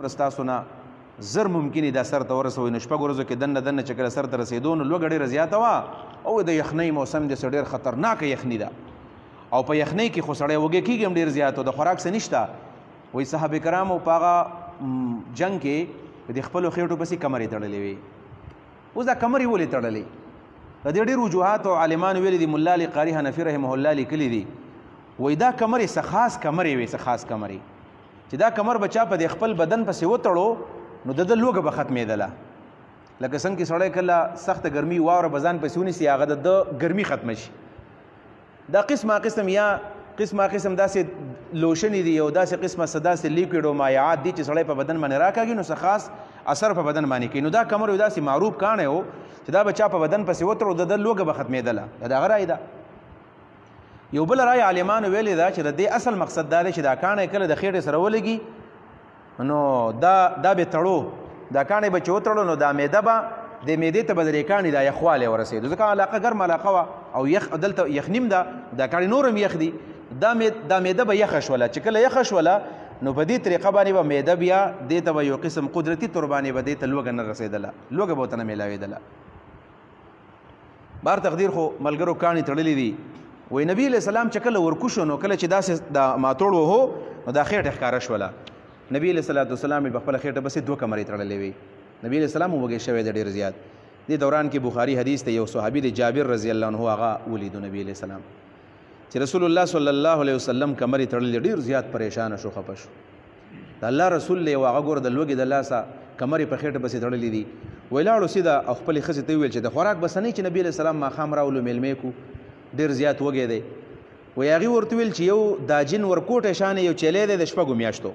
ستاسو نه زر ممکن دا سر ته ورسوي نو شپږ ورځو کې دنه چې کله سر ته رسېدو نو لوږه ډېره زیاته وه او د یخنۍ موسم دی ډېر خطرناکه یخني ده او په یخنۍ کې خو سړی وږی کېږي هم ډېر زیات د خوراک څه نشته وایي صحابه کرامو په هغه جنګ کې د خپلو خېټو پسې کمرې تړلې وي اوس دا کمرې ولې تړلې د دې ډېر وجوهات او عالمانو ویلي دي ملا علي قاري حنفي رحمه الله لیکلي دي وایي دا کمرې څه خاص کمرې وي څه خاص کمرې چې دا کمر بچا په د خپل بدن پسې وتړو نو د لوږه به ختمېدله لکه څنګه چې سړی کله سخته ګرمي واوره به ځان پسې ونیسي هغه د ګرمي ختمه شي دا قسمه قسم یا قسمه قسم داسې لوشنې دي او داسې قسمه څه داسې لیکوډ او مایعات دي چې سړی په بدن باندې راکاږي نو څه خاص اثر په بدن باندې کوي نو دا کمر یو داسې معروف کاڼی و چې دا بچا په بدن پسې وتړو د لوږه به ختمېدله دا هغه رایې ده یو بل رای عالمانو ویلې ده چې د دې اصل مقصد دا دی چې دا کاڼی کله د خېټې سره ولګي نو دا به تړو دا کاڼی به چې وتړو نو دا معده به د معدې ته به د دې کاڼي دا یخوالی ورسېدو ځکه علاقه ګرمه علاقه وه او یخ دلته یخنیم ده دا کاڼي نور هم یخ دي دا معده به یخه شوله چې کله یخه شوله نو په دې طریقه باندې به معده بیا دې ته به یو قسم قدرتي طور باندې به دې ته لوږه نه رسېدله لوږه به ورته نه میلاوېدله بار تقدیر خو ملګرو کاڼي تړلي دي وی نبی علیہ السلام چې کله ورکوشو نو کله چې داسې دا ماتوړ وهو نو دا خېټه ښکاره شوله نبی علیہ السلام په خپله خېټه پسې دوه کمرې تړلې وي نبی علیہ السلام وږی شوی دی ډېر زیات دې دوران کې بخاري حدیث ته یو صحابي دی جابر رضی الله عنه هغه ولیدو نبی علیہ السلام چې رسول الله صلی الله علیه وسلم کمرې تړلې ډېر زیات پریشانه شو خفه شو د الله رسول دی هغه ګوره د لوږې د لاسه کمرې په خېټه پسې تړلې دي وی لاړو سیده او خپلې ښځې ته وویل چې د خوراک بس نه چې نبی علیہ السلام ماښام راولو میلمې کو ډېر زیات وږی دی وی هغې ورته ویل چې یو دا جن ورکوټی شانې یو چیلی دی د شپږو میاشتو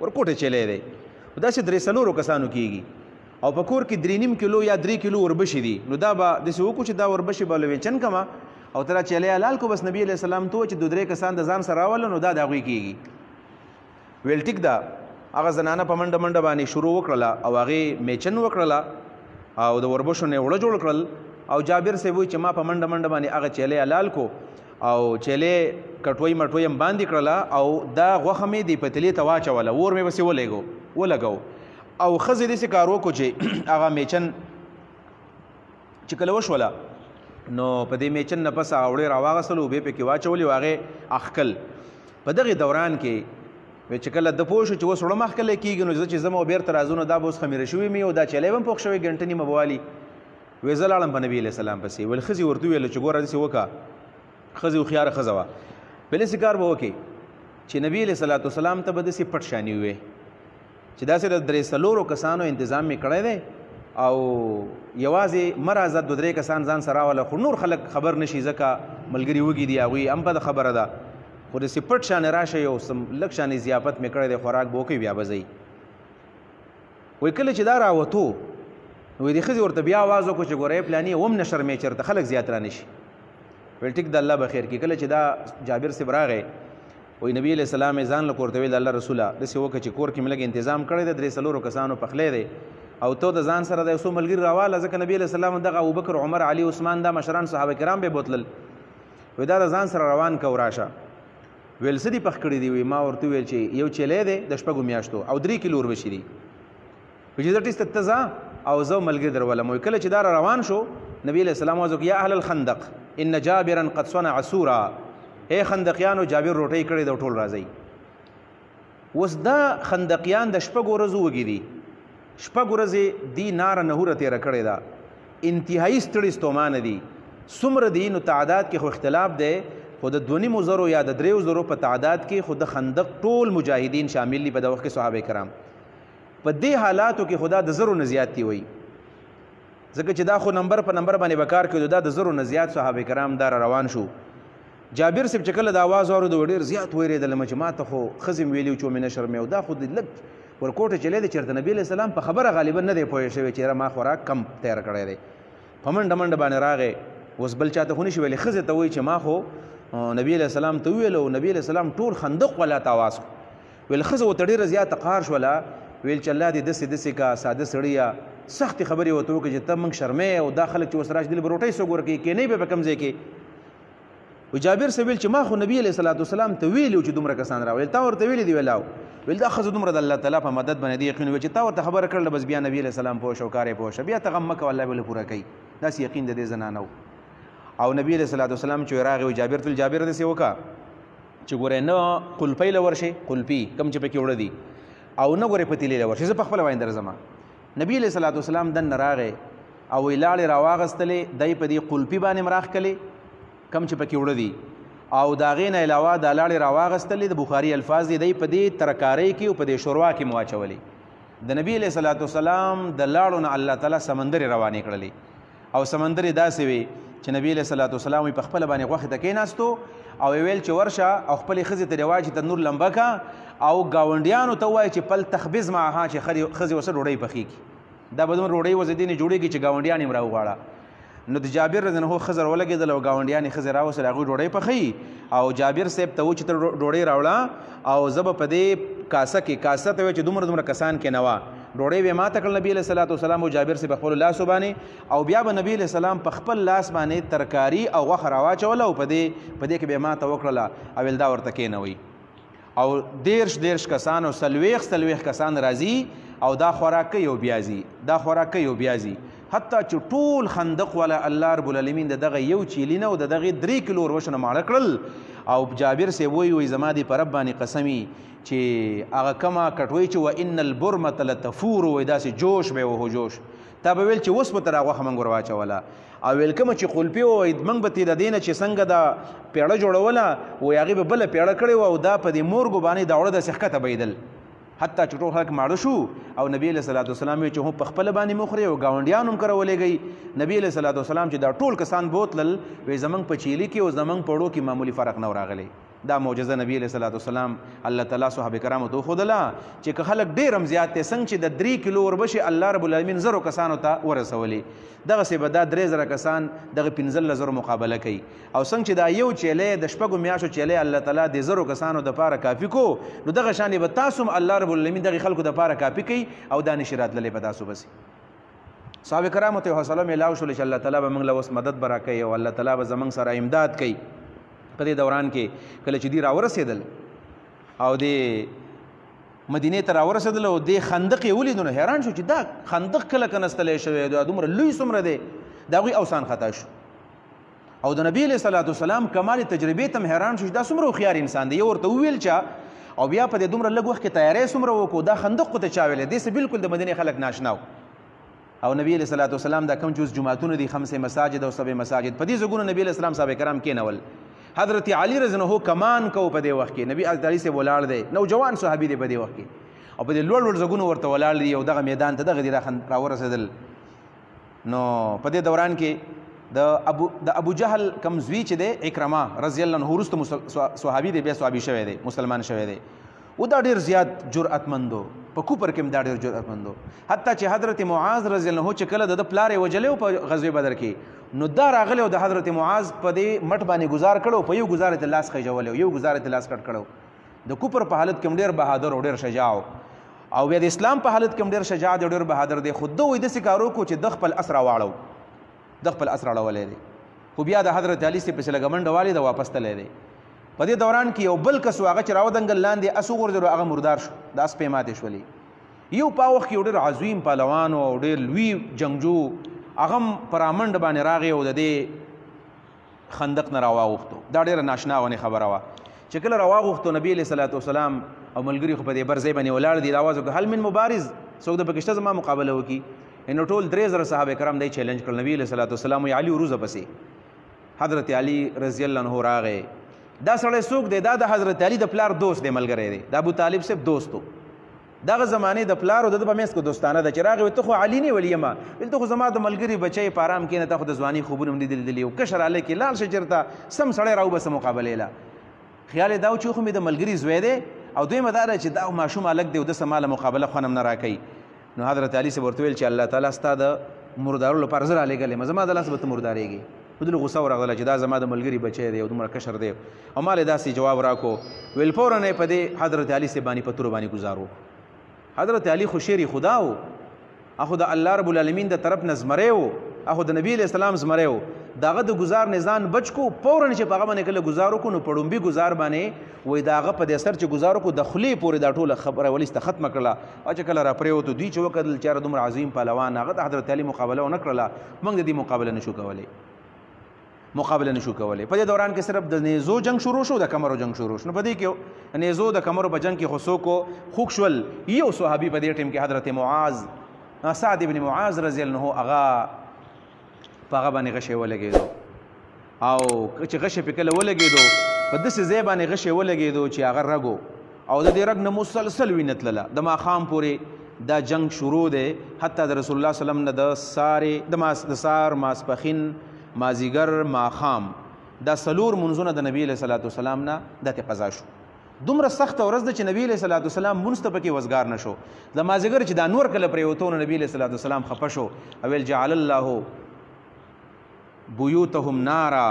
ورکوټی چیلی دی داسې درې څلورو کسانو کېږي او په کور کې 3.5 کیلو یا 3 کیلو وربشي دي نو دا به داسې وکړو چې دا وربشي به لوینچن کمه او ته را چیلی حلال کو بس نبي علیہ السلام ته چې 2-3 کسان د ځان سره راوله نو دا د هغوی کېږي ویل ټیک ده هغه زنانه په منډه منډه باندې شروع وکړله او هغې میچن وکړله او د وربشو نه یې وړه جوړ کړل او جابر صاحب وایي چې ما په منډه منډه باندې هغه چیلی حلال کو او چیلی کټوۍ مټوۍ هم باندې کړله او دا غوښه مې دې پتیلې ته واچوله اور مې پسې ولګو او ښځې داسې کار وکړو چې هغه میچن چې کله وشوله نو په دې میچن نه پس اوړې راواغستلو اوبې پکې واچولې و هغې اخکل په دغې دوران کې چې کله د پوه شو چې اوس وړه مخکلی کېږي نو زه چې ځم او بیرته راځو نو دا به اوس خمیره شوي مې او دا چیلی به هم پوخ شوی ګنټه نیمه به والي وی زه لاړم په نبي علیه السلام پسې ویل ښځې ورته وویله چې ګوره داسې وکړه ښځې هوښیاره ښځه وه پهلې سې کار به وکړې چې نبي علیه صلات وسلام ته به داسې پټ شاني ووې چې داسې د 3-4 کسانو انتظام مې کړی دی او یوازې مه راځه 2-3 کسان ځان سره راوله خو نور خلک خبر نه شي ځکه ملګري وږي دي هغوی هم په خبره ده خو داسې پټ شانې راشئ او لږ شانې ضیافت مې کړی دی خوراک به وکوي بیا به ځئ وایي کله چې دا راوتو نو دې ښځې ورته بیا آواز وکړو چې ګوره پلاني هم نه شرمې چېرته خلک زیات را نه شي ویل ټیک د الله به خیر کړي کله چې دا جابر صاحب راغی وایي نبي علیہ السلام یې ځان له کور ته ویل د الله رسوله داسې وکړه چې کور کې مې لږ انتظام کړی دی 3-4 کسانو پخلی دی او ته د ځان سره د یو څو ملګري راواله ځکه نبي علیہ السلام دغه ابوبکر عمر علي عثمان دا مشران صحابه کرام به بوتلل وایي دا د ځان سره روان کو راشه ویل څه دي پخ کړي دي وایي ما ورته وویل چې یو چیلی دی د 6 میاشتو او 3 کیلو وربشي دي وایي چې زه ټیسته ته ځه او زه ملګري درولم وایي کله چې دا روان شو نبي علیہ السلام واز وکړ یا اهل الخندق ان جابرا قد صنع سورا اے خندقیانو جابر روټۍ کړې ده ټول راځئ اوس دا خندقیان د 6 ورځو وږي دي 6 ورځې دی ناره نهوره تېره کړې ده انتهایي ستړي ستومانه دي څومره دي نو تعداد کې خو اختلاف دی خو د 2,500 یا د 3,000 په تعداد کې خو د خندق ټول مجاهدین شامل دي په د وخت کې صحابه کرام په دې حالاتو کې خدا د زرو نه زیات دي وایي ځکه چې دا خو نمبر په نمبر باندې به کار کوي دا د زرو نه زیات صحابه کرام دا روان شو جابر صاحب چې کله د آواز واورېدو ډېر زیات ویرېدلم چې ما ته خو ښځې مې ویلي و چې مې نه شرمې او دا خو د لږ ورکوټه چلی دی چېرته نبي علیه السلام په خبره غالبا نه دی پوه شوی چې یاره ما خوراک کم تیار کړی دی په منډه منډه باندې راغی اوس بل چاته خو نه شي ویلی ښځې ته وایي چې ما خو نبي علیه السلام ته وویل او نبي علیه السلام ټول خندق ولا ته آواز کړو ویل ښځه ورته ډېره زیاته قهر شوله ویل چې الله دې داسې کا ساده سړي یا سختې خبرې ورته وکړي چې ته موږ شرمې او دا خلک چې اوس راشي دلته به روټۍ څوک ورکوي کینۍ به په کوم ځای کې و جابر صاحب ویل چې ما خو نبي علیه السلام ته ویلي و چې دومره کسان راویل تا ورته ویلي دي ویل ویل دا ښځه دومره د الله تعالی په مدد باندې دې یقین وکړي چې تا ورته خبره کړله بس بیا نبي علیه السلام پوه شو کار یې پوه شه بیا ته غم مه کوه الله به له پوره کوي داسې یقین د دې زنانه او نبي علیه الصلاة والسلام چې راغی وایي جابر تل جابر داسې وکړه چې ګورې نه قلپۍ له ورشې قلپي کم چې پکې وړه دي او نه ګورې پتیلې له ورشې زه په خپله وایم درځم نبي علیه الصلاة والسلام دننه راغی او وی لاړې راواغستلې دی په دې قلپي باندې م راښکلې کم چې پکې وړه دي او د هغې نه علاوه دا لاړې راواغستلې د بخاري الفاظ دي دی په دې ترکارۍ کې او په دې شوروا کې مو واچولې د نبي علیه الصلاة والسلام د لاړو نه الله تعالی سمندرې روانې کړلې او سمندرې داسې وي چې نبی علیه الصلاة والسلام په خپله باندې غوښې ته کېناستو او ویل چې ورشه او خپلې ښځې ته رواج ته نور لمبه کا او ګاونډیانو ته ووایي چې پل تخبز معها چې ښځې ورسره ډوډۍ پخېږي دا به دومره ډوډۍ ورځې دې نه جوړېږي چې ګاونډیان یې راوغواړه نو د جابر رضی الله عنه ښځه ولګېدل او ګاونډیان یې ښځې راوستل هغوی ډوډۍ پخوي او جابر صاحب ته و چې ته ډوډۍ راوړه او زه به په دې کاسه کې کاسه ته وایي چې دومره کسان کې نه وه ډوډۍ به ماته کړل نبي علیه الصلاة والسلام او جابر صاحب په خپلو لاسو باندې او بیا به نبي علیه السلام په خپل لاس باندې ترکاري او غوښه راواچوله او په دې کې به یې ماته وکړله او ویل دا ورته کېنوئ او دېرش کسان او څلوېښت کسان راځي او دا خوراک کوي او بیا ځي حتی چې ټول خندق والا الله رب العالمین د دغه یو چیلي نه او د دغې 3 کیلو وربشو نه ماړه کړل او جابر صاحب وایي زما دې په رب باندې قسمي چې هغه کمه کټوۍ چې وان البرمة لتفور وایي داسې جوش به وهو جوش تا به ویل چې اوس به تر هغه غوښه موږ ور واچوله او ویل کومه چې قلپي وایي موږ به ترې د دې نه چې څنګه دا پیړه جوړوله وایي هغې به بله پیړه کړې وه او دا په دې مورګو باندې دا اوړه داسې ښکته بهیدل حتی چې ټول خلک ماړه شو او نبی علیه الصلاة والسلام وایي چې هم په خپله باندې مه خورئ او ګاونډیان هم کره ولېږئ نبی علیه الصلاة والسلام چې دا ټول کسان بوتلل وایي زموږ په چیلي کې او زموږ په اوړو کې معمولي فرق نه راغلی دا معجزه نبی علیه الصلاة والسلام الله تعالی صحابه کرامو ته وښودله چې که خلک ډېر هم زیات دی څنګه چې د 3 کیلو وربشې الله رب العالمین 0 کسانو ته ورسولې دغسې به دا 3000 کسان دغه 15000 مقابله کوي او څنګه چې دا یو چیلی د 6 میاشتو چیلی الله تعالی د 0 کسانو دپاره کافي کو نو دغه شانې به تاسو هم الله رب العالمین دغې خلکو دپاره کافي کوي او دا نشي راتللی په تاسو پسې صحابه کرامو ته حوصله میلاو شولې چې الله تعالی به موږ له اوس مدد به راکوي او الله تعالی به زموږ سره امداد کوي په دې دوران کې کله چې دوی راورسېدل او د مدینې ته راورسېدل او دې خندق یې ولیدو نو حیران شو چې دا خندق کله کنستلی شوی دا دومره لوی څومره دی د هغوی اوسان خطا شو او د نبي علیه الصلاة والسلام کمال تجربې ته هم حیران شو چې دا څومره هوښیار انسان دی یو ورته وویل چا او بیا په دې دومره لږ وخت کې تیاری څومره وکړو دا خندق خو ته چا ویلی دې سه بلکل د مدینې خلک ناشنا او نبی علیه الصلاة والسلام دا کم چې جوماتونه دي 5 مساجد او 7 مساجد په دې ځایونو نبي علیه السلام صحابه کرام کېنول حضرت علی رضی الله عنه کمان کو په دې وخت کې نبی علی سے ولاړ دی نوجوان صحابي دی په دې وخت کې او په دې لوړ ځایونو ورته ولاړ دی او دغه میدان ته دغه دی راورسېدل نو په دې دوران کې د ابو جهل کم زوی چې دی اکرمه رضی الله عنه وروسته صحابي دی بیا صحابي شوی دی مسلمان شوی دی او دا ډېر زیات جرأتمند و په کوپر کې هم دا ډېر جرأتمند و حتی چې حضرت معاذ رضی الله عنه چې کله د پلار یې وجلی و په غزوې بدر کې نو دا راغلی او د حضرت معاذ په دې مټ باندې گزار کړو په یو گزار ته لاس خیژولی او یو گزار ته لاس کټ کړو د کوپر په حالت کې هم ډېر بهادر او ډېر شجاع او بیا د اسلام په حالت کې هم ډېر شجاع دی او ډېر بهادر دی خو ده وایي داسې کار وکړو چې د خپل اس راواړو د خپل اس راړولی دی خو بیا د حضرت علي صاحب پسې لږه منډه والې ده واپس تللی دی په دې دوران کې یو بل کس و هغه چې راودنګل لاندې اس وغورځېدو هغه مردار شو د اس پې ماتې شولې یو په وخت کې یو ډېر عظیم پهلوان او ډېر لوی جنګجو هغه هم په رامنډه باندې راغی او د دې خندق نه راواغوښتو دا ډېره ناشنا غونې خبره وه چې کله راواغوښتو نبي علیه صلات وسلام او ملګري خو په دې بر ځای باندې ولاړ دي راواز وکړه هل من مبارز څوک د پکې شته زما مقابله وکړي نو ټول 3000 صحابه کرام دی چیلنج کړل نبي علیه صلات وسلام وایي علي وروځه پسې حضرت علي رضی الله عنه راغی دا سړی څوک دی دا د حضرت علي د پلار دوست دی ملګری دی د ابو طالب صاحب دوست و دغه زمانې د پلار او د په منځ کې دوستانه ده چې راغی ته خو علي نه ویل یمه ته خو زما د ملګري بچی په ارام کښېنه ته خو د ځواني خوبونه هم لیدلي او کشر هلک یې لاړ شه چېرته سم سړی راوبسه مقابلې له خیال یې دا و چې خو مې د ملګري زوی دی او دویمه دا ده چې دا ماشوم هلک دی او دسه ماله مقابله خوند هم نه راکوي نو حضرت علي صاحب ورته ویل چې الله تعالی ستا د مردارو لپاره زه رالیږلی یم زما د لاسه به ته مردارېږي په دې غوسه ورغله چې دا زما د ملګري بچی دی او دومره کشر دی او ما له داسې جواب راکړو ویل فوراً یې په دې حضرت علي صاحب باندې په تورو باندې ګزار وکړو حضرت علي خو شیر خدا و اخو د الله رب العالمین د طرف نه زمری و اخو د نبی علیه السلام زمری و داغه د گزار نه ځان بچ کو فورا چې په هغه باندې کله گزار وکړو نو پړومبي گزار باندې وای داغه په دې سر چې گزار وکړو د خلی پورې دا ټوله خبره ولې ختمه کړله او چې کله را پرېوتو دوی چې وکړل چې دومره عظیم پهلوان هغه د حضرت علي مقابله ونه کړله موږ د دې مقابله نشو کولی په دې دوران کې صرف د نیزو جنگ شروع شو د کمرو جنگ شروع شو نو په دې کې نیزو د کمرو په جنگ کې خو څوک خوږ شول یو صحابي په دې ټیم کې حضرت معاذ سعد ابن معاذ رضی الله عنه هغه په هغه باندې غشې ولګېدو او چې غشې په کله ولګېدو په داسې ځای باندې غشې ولګېدو چې هغه رګو او د دې رګ نه مسلسل وینه تلله د ماښام پورې دا جنگ شروع دی حتی د رسول الله صلی الله علیه وسلم نه د سار ماسپښین مازیګر ماښام دا څلور منځونه د نبي علیه صلات وسلام نه داسې قضا شو دومره سخته ورځ ده چې نبی علیه صلات وسلام مونځ ته پکې وزګار نه شو د مازیګر چې دا نور کله پرېوتو نو نبي علیه صلات وسلام خفه شو او ویل جعل الله بیوتهم نارا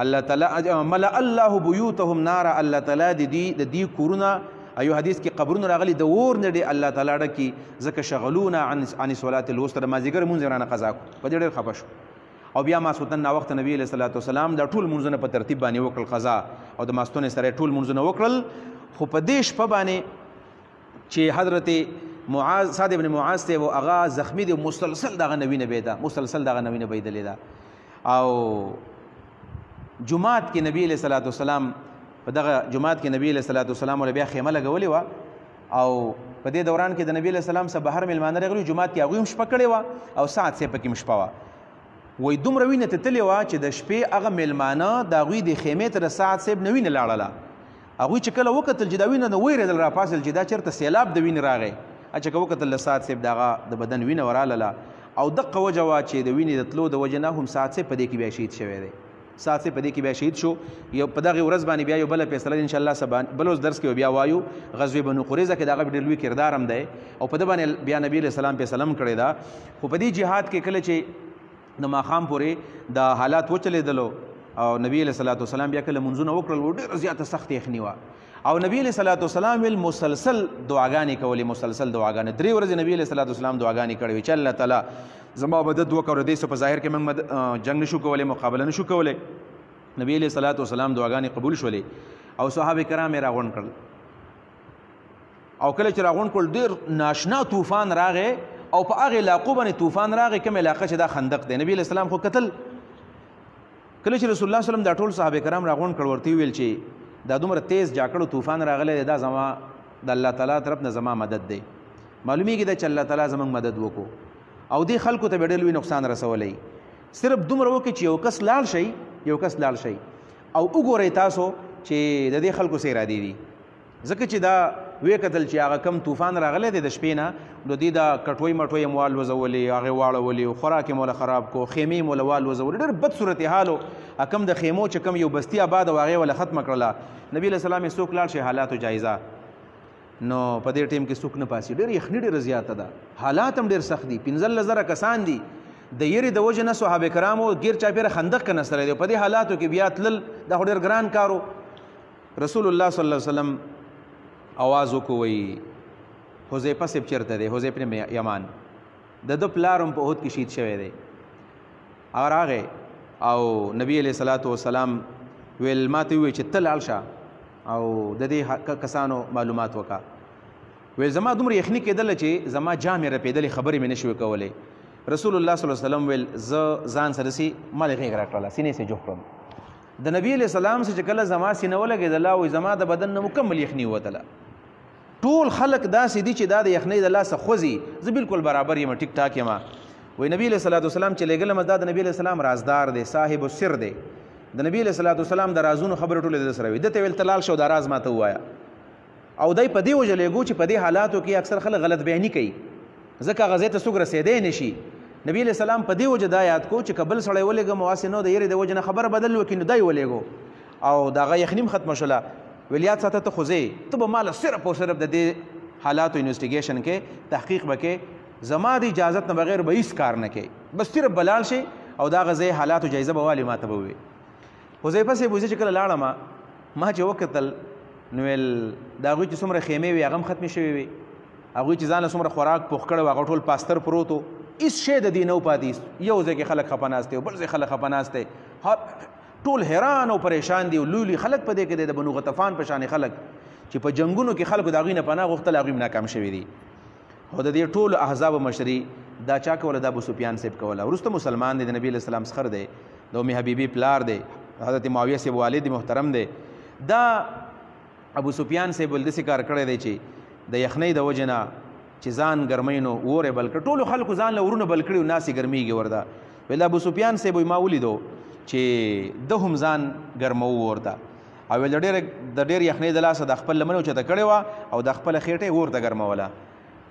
الله تعالی ملأ الله بیوتهم نارا الله تعالی د دې کورونه ایو حدیث کې قبرونه راغلي د اور نه دی الله تعالی ډکي ځکه شغلونا عن صلات الوسطى د مازیګر مونځ رانه قضا کو په دې ډېر خفه شو او بیا ماسوتن نا وخت نبی علیہ الصلوۃ والسلام دا ټول منځونه په ترتیب باندې وکړل قضا او د ماستون سره ټول منځونه وکړل خو په دې شپه باندې چې حضرت معاذ سعد ابن معاذ ته و اغا زخمی دی مسلسل دغه نبی نه بیدا مسلسل دغه نبی نه بیدلې دا او جمعات کې نبی علیہ الصلوۃ والسلام په دغه جمعات کې نبی علیہ الصلوۃ والسلام ول بیا خیمه لګولې و او په دې دوران کې د نبی علیہ السلام سره بهر ملمانه راغلي جمعات کې هغه هم شپه کړې و او ساعت سه پکې مشپه و وای دومره وینه تتلې وه چې د شپې هغه میلمانه د هغوی د خیمې ته د سعد صاحب نه وینه لاړله هغوی چې کله وکتل چې دا وینه نه ویرېدل راپاسېدل چې دا چېرته سیلاب د وینې راغی چې که وکتل د سعد صاحب د هغه د بدن وینه ورالله او دقه وجه وه چې د وینې د تلو د وجې نه هم سعد صاحب په دې کې بیا شهید شوی دی سعد صاحب په دې کې بیا شهید شو یو په دغې ورځ باندې بیا یو بله فیصله انشاءالله سبا بل اوس درس کې بیا وایو غزوې بنو قریظه کې د هغه ډېر لوی کردار هم دی او په ده باندې بیا نبي علیه السلام فیصله هم کړې ده خو په دې جهاد کې کله چې د ماښام پورې د حالات وچلېدلو او نبی علیه صلات وسلام بیا کله منځونه وکړل ډېره زیاته سخت یخني وه او نبی علیه صلات وسلام ویل مسلسل دعاګانې کولې مسلسل دعاګانې 3 ورځې نبی علیه صلات وسلام دعاګانې کړې وې چې الله تعالی زما مدد وکړو دې څه په ظاهر کې موږ جنګ نشو کولی مقابله نشو کولی نبی علیه صلات وسلام دعاګانې قبول شولې او صحابه کرام یې راغونډ کړل او کله چې راغونډ کړل ډېر ناشنا طوفان راغی او په هغې علاقو باندې طوفان راغی کوم علاقه چې دا خندق دی نبی علیه السلام خو کتل کله چې رسول الله وسلم دا ټول صحابه کرام راغونډ کړل ورته ویل چې دا دومره تیز جاکړو طوفان راغلی دی دا زما د الله تعالی طرف نه زما مدد دی معلومیږي دا چې الله تعالی زموږ مدد وکړو او دې خلکو ته به ډېر لوی نقصان رسولی صرف دومره وکړي چې یو کس لاړ شي او وګورئ تاسو چې د دې خلکو څه ارادې دي ځکه چې دا وی کتل چې هغه کم طوفان راغلی دی د شپې نه نو دوی دا کټوۍ مټوۍ یې مو والوځولې هغې واړولې خوراک یې موله خراب کو خیمې یې موله والوځولې ډېر بد صورتحال و کم د خیمو چې کم یو بستي آباد و هغې وله ختمه کړله نبي علیه السلام یې څوک لاړ شي حالاتو جایزه نو په دې ټیم کې څوک نه پاسي ډېر یخني ډېره زیاته ده حالات هم ډېر سخت دي 15,000 کسان دي د یېرې د وجې نه صحابه کرامو ګیر چاپېره خندق کې نستلی دی په دې حالاتو کې بیا تلل دا خو ډېر ګران کار و رسول الله صلی الله علیه وسلم आवाज وکوي حذیفه صاحب چیرته دی حذیفه بن یمان د ده پلار هم په احد کې شهید شوی دی هغه راغی او نبی علیه صلات وسلام ویل ما ته ووایي چې ته لاړ شه او د دې کسانو معلومات وکړه ویل زما دومره یخني کېدله چې زما جامې رپېدلې خبرې مې نه شوې کولی رسول الله صلی الله علیه وسلم ویل زه ځان سره سي ما دې غېږ راکړله سینې سې جوخ کړم د نبی علیه السلام سره چې کله زما سینه ولګېدله وایي زما د بدن نه مکمل یخني ووتله ټول خلق داسې دي چې دا د یخنۍ د لاسه خوځي زه بالکل برابر یم ټیک ټاک یم وایي نبی علیه صلات وسلام چې لېږلم دا د نبی علیه السلام رازدار دی صاحب السر دی د نبی علیه صلات وسلام د رازونو خبرې ټولې د سره وي ده ته ویل ته لاړ شه او دا راز ما ته ووایه او دی په دې وجه لېږو چې په دې حالاتو کې اکثر خلک غلط بیاني کوي ځکه هغه ځای ته څوک رسېدی نه شي نبی علیه السلام په دې وجه دا یاد کو چې که بل سړی ولېږم هسې نو د یېرې د وجې نه خبره بدل وکړي نو دا یې ولېږو او د هغه یخني هم ختمه شوله ویل یاد ساته ته خو ځې ته به ماله صرف او صرف د دې حالاتو انویسټیګیشن کې تحقیق به کې زما د اجازت نه بغیر به هېڅ کار نه کوي بس صرف به لاړ شي او دا هغه ځای حالاتو جایزه به والې ما ته به ووایي حذیفه صاحب وایي چې کله لاړم ما چې وکتل نو ویل د هغوی چې څومره خیمې وي هغه هم ختمې شوې وي هغوی چې ځان له څومره خوراک پوخ کړی و هغه ټول پاستر پروت و هیڅ شی د دې نه پاتې، یو ځای کې خلک خفه ناست دي او بل ځای خلک خفه ناست دي، ټول حیران او پریشان دي او لولي خلک په دې کې د بنو غطفان په شان خلک چې په جنگونو کې خلکو د هغوی نه پناه غوښتل، هغوی ناکام شوي دي. او د دې ټولو احزابو مشري دا چا کوله؟ دا ابو سفیان صاحب کوله. وروسته مسلمان دی، د نبي علیه السلام سخر دی، د ام حبیبي پلار دی، حضرت معاویه صاحب والد محترم دی. دا ابو سفیان صاحب ول داسې کار کړی دی چې د یخنۍ د وجې نه چې ځان ګرمۍ نو اور یې بل کړ، ټولو خلکو ځان له ورونه بل کړي او ناس یې ګرمیږي ورته. ویل ابو سفیان صاحب ما ولیدو چې ده هم ځان ګرمو ورته، او ویل د ډېر یخنۍ د لاسه د خپل لمنه اوچته کړې وه او د خپله خېټه یې ورته ګرموله.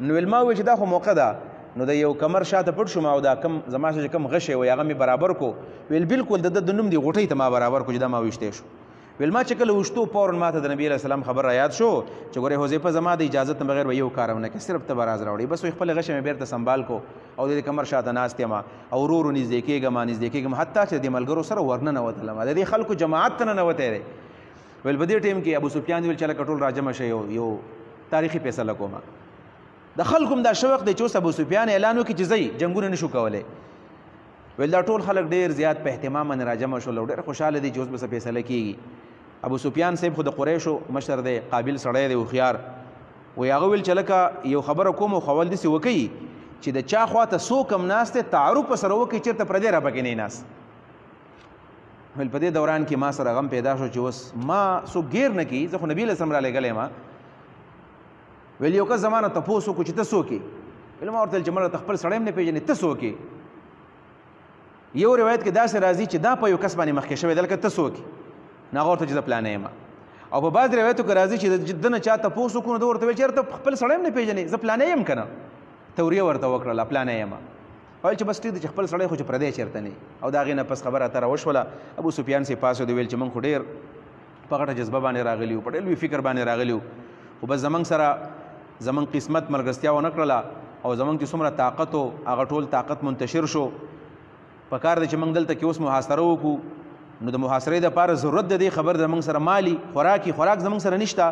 نو ویل ما وویل چې دا خو موقع ده، نو د یو کمر شاته پټ شوم او دا کم زما چې کم غشی وی هغه مې برابر کو. ویل بالکل د ده د نوم دی غوټۍ ته ما برابر کو چې دا ما ویشتی شو. ویل ما چې کله وشتو فورا ما ته د نبي علیه السلام خبر را یاد شو چې ګورې حذیفه زما د اجازت نه بغیر به یو کار ونه کړي، صرف ته به راز راوړي. بس وی خپل غشی مې بیرته سنبال کو او د کمر شاته ناست یم او ورو ورو نږدې کېږم حتی چې د ملګرو سره ورننوتلم، د دې خلکو جماعت ته ننوتی دی. ویل په دې ټیم کې ابو سفیان ویل چې لکه ټول راجمع شئ، یو تاریخي فیصله کومه. د خلکو هم دا شوق دی چې اوس ابو سفیان اعلان وکړي چې ځئ جنګونه نشو کولی. ویل دا ټول خلک ډېر زیات په اهتمام باندې راجمع شول او ډېر خوشحاله دي چې اوس به څه فیصله کېږي. ابو سفیان صاحب خو د قریشو مشر دی، قابل سړی دی، هوښیار. وی هغه ویل چې لکه یو خبره کوم او خول داسې وکړي چې د چا خواته څوک هم ناست دی تعارف سره وکړي چېرته پردی را پکې نه ناست. ویل په دې دوران کې ما سره غم پیدا شو چې اوس ما څوک ګیر نه کړي، زه خو نبي علیه السلام را لېږلی یم. ویل یو کس زما نه تپوس وکړو چې ته څوک یې؟ ویل ما ورته ویل چې مړه ته خپل سړی هم نه پېژنې، ته څوک یې؟ یو روایت کې داسې راځي چې دا په یو کس باندې مخکې شوی دی، لکه ته څوک یې؟ نو هغه ورته چې زه پلانی یم. او په بعض روایتو کې راځي چې ده نه چا تپوس وکړو نو ده ورته ویل چې یاره ته خپل سړی هم نه پېژنې، زه پلانی یم که نه؟ توریه ورته وکړله پلانی یم. ویل چې بس ټیک دی چې خپل سړی خو چې پردی چېرته نه. او د هغې نه پس خبره اتره وشوله. ابو سفیان صاحب پاڅېد ویل چې موږ خو ډېر په غټه جذبه باندې راغلي وو، په ډېر لوی فکر باندې راغلي وو، خو بس زموږ سره زموږ قسمت ملګرتیا ونه کړله او زموږ چې څومره طاقت و هغه ټول طاقت منتشر شو. په کار دی چې موږ دلته کې اوس محاصره وکړو، نو د محاصرې دپاره ضرورت د دې خبر زموږ سره مالی خوراک زموږ سره نشته.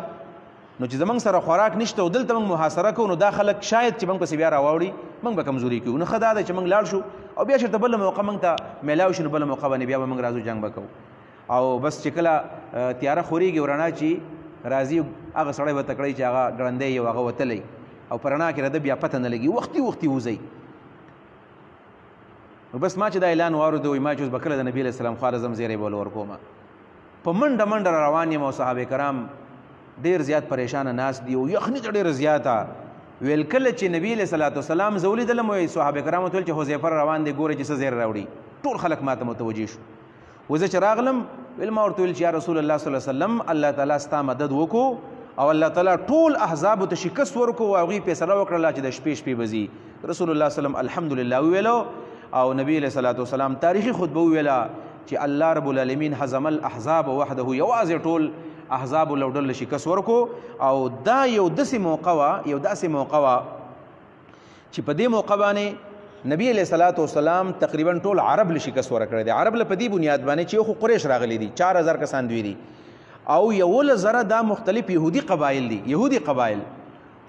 نو چې زموږ سره خوراک نشته او دلته موږ محاصره کوو نو دا خلک شاید چې موږ پسې بیا راواوړي، موږ به کمزوري کوو. نو ښه دا ده چې موږ لاړ شو او بیا چېرته بله موقع موږ ته میلاو شي نو بله موقع باندې بیا به موږ راځو جنګ به کوو. او بس چې کله تیاره خورېږي او رڼا چې راځي هغه سړی به تکړی چې هغه ګړندی یو هغه وتلی او په رڼا کې رده بیا پته نه لګي، وختي وځئ. نو بس ما چې دا اعلان واورېدو وایي ما چې اوس به کله د نبي علیه السلام خوا راځم زیری به ول ورکومه. په منډه را روان یم او صحابه کرام ډېر زیات پریشانه ناست دي او یخني ته ډېره زیاته. ویل کله چې نبي علیه صلات وسلام زه ولیدلم وایي صحابه کرامو ته ویل چې حذیفه روان دی ګورئ چې څه زیری راوړي. ټول خلک ما ته متوجه شو. وزه چې راغلم ویل ما ورته ویل چې یا رسول الله صلی الله علیه وسلم الله تعالی ستا مدد وکړو او الله تعالی ټول احزابو ته شکست ورکړو او هغوی فیصله وکړله چې د شپې به ځي. رسول الله صلی الله علیه وسلم الحمدلله وویلو او نبی علیه صلات وسلام تاریخي خطبه وویله چې الله رب العالمین حزم الاحزاب وحده، یوازې ټول احزابو له ډله شکست ورکو. او دا یو داسې موقع وه چې په دې موقع باندې نبی علیه صلات وسلام تقریبا ټول عرب له شکست ورکړی دی. عرب له په دې بنیاد باندې چې خو قریش راغلی دي 4000 کسان دوی دي او 11,000 دا مختلف یهودي قبایل.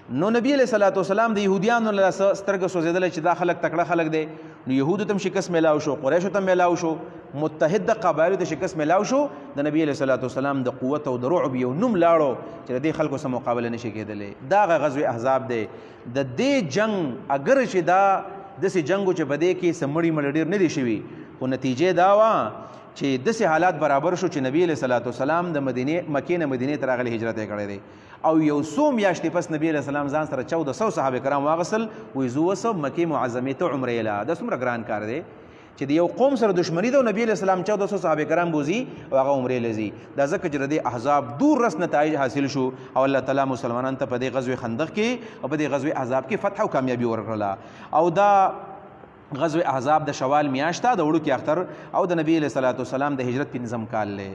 نو نبی علیه صلات وسلام د یهودیانو له سترګه سوځېدلی چې دا خلک تکړه خلک دی. نو یهودو ته هم شکست میلاو شو، قریشو ته هم میلاو شو، متحد قبایلو ته شکست میلاو شو. د نبی علیه صلات وسلام د قوت او د رعب یو نوم لاړو چې د دې خلکو سره مقابله نشي کېدلی. دا هغه غزوې احزاب دی. د دې جنګ اگر چې دا داسې جنګ و چې په دې کې څه مړي ډېر نه دي شوي، خو نتیجې دا وه چې داسې حالات برابر شو چې نبی علیه صلات وسلام د مکې نه مدینې ته راغلی هجرت یې کړی دی. او یو څو میاشتې پس نبی علیه السلام ځان سره 1400 صحابه کرام واغسل. وایي زه اوس مکې معظمې ته عمرې له. دا څومره ګران کار دی چې د یو قوم سره دښمني ده او نبی علیه السلام 1400 صحابه کرام بوځي او هغه عمرې له ځي. دا ځکه چې د دې احزاب دور رس نتایج حاصل شو او الله تعالی مسلمانانو ته په دې غزوې خندق کې او په دې غزوې احزاب کې فتح او کامیابي ورکړله. او دا غزوې احزاب د شوال میاشت ده، د وړوکي اختر او د نبی علیه صلات وسلام د هجرت 5 کال دی.